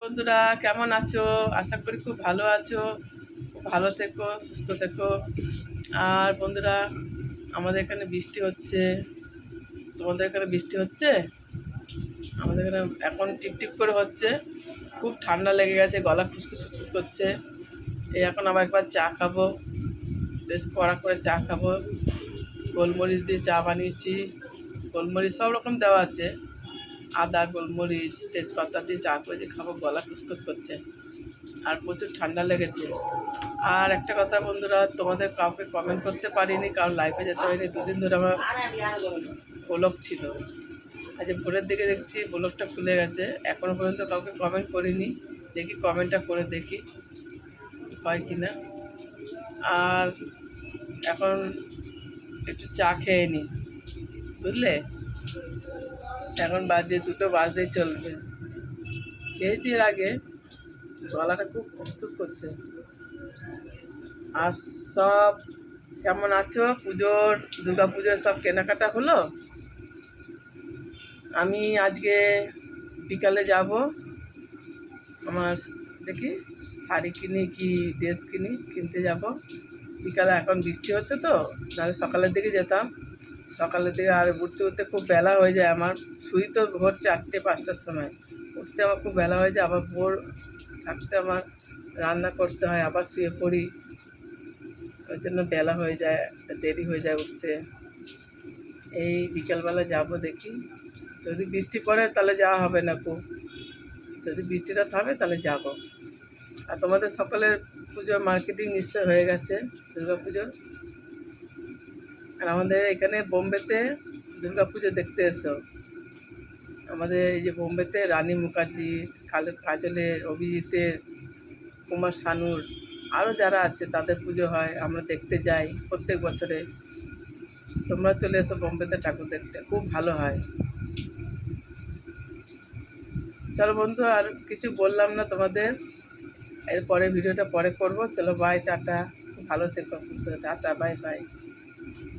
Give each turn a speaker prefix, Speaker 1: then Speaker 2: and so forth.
Speaker 1: বন্ধুরা কেমন আছো? আশা করি খুব ভালো আছো। খুব ভালো থেকো, সুস্থ থেকো। আর বন্ধুরা, আমাদের এখানে বৃষ্টি হচ্ছে। তোমাদের এখানে বৃষ্টি হচ্ছে? আমাদের এখানে এখন টিপটিপ করে হচ্ছে। খুব ঠান্ডা লেগে গেছে, গলা খুসখুস খুসখুস করছে। এই এখন আবার একবার চা খাবো, বেশ কড়া করে চা খাবো। গোলমরিচ দিয়ে চা বানিয়েছি। গোলমরিচ সব রকম দেওয়া আছে, আদা, গোলমরিচ, তেজপাতা দিয়ে চা করে খাবো। গলা খুসখুস করছে আর প্রচুর ঠান্ডা লেগেছে। আর একটা কথা বন্ধুরা, তোমাদের কাউকে কমেন্ট করতে পারিনি, কারণ লাইফে যেতে হয়নি। দুদিন ধরে আমার ব্লগ ছিল। আজ ভোরের দিকে দেখছি ব্লগটা খুলে গেছে। এখনও পর্যন্ত কাউকে কমেন্ট করিনি। দেখি কমেন্টটা করে দেখি হয় কি না। আর এখন একটু চা খেয়ে নিই, বুঝলে? এখন বাজে 2টো বাজতেই চলবে। খেয়েছি এর আগে, গলাটা খুব খুসখুস করছে। আর সব কেমন আছো? দুর্গা পুজোর সব কেনাকাটা হলো? আমি আজকে বিকালে যাব, আমার দেখি শাড়ি কিনি কি ড্রেস কিনতে যাব বিকালে। এখন বৃষ্টি হচ্ছে তো, নাহলে সকালের দিকে যেতাম। সকালের দিকে আর উঠতে উঠতে খুব বেলা হয়ে যায় আমার। শুই তো ভোর 4টে-5টার সময়, উঠতে আমার খুব বেলা হয়ে যায়। আবার ভোর থাকতে আমার রান্না করতে হয়, আবার শুয়ে পড়ি। ওই জন্য বেলা হয়ে যায়, দেরি হয়ে যায় উঠতে। এই বিকেলবেলা যাব দেখি। যদি বৃষ্টি পড়ে তাহলে যাওয়া হবে না খুব। যদি বৃষ্টিটা থামে তাহলে যাব। আর তোমাদের সকলের পুজোর মার্কেটিং নিশ্চয় হয়ে গেছে, দুর্গা পুজোর। আর আমাদের এখানে বোম্বেতে দুর্গা পুজো দেখতে এসো। আমাদের এই যে বোম্বেতে রানী মুখার্জি, কাজলের, অভিজিতের, কুমার শানুর, আরও যারা আছে তাদের পুজো হয়, আমরা দেখতে যাই প্রত্যেক বছরে। তোমরা চলে এসো বোম্বেতে ঠাকুর দেখতে, খুব ভালো হয়। চলো বন্ধু, আর কিছু বললাম না তোমাদের। এরপরে ভিডিওটা পরে করব। চলো বাই, টাটা। ভালো থেকো, সুস্থ। Tata, bye bye.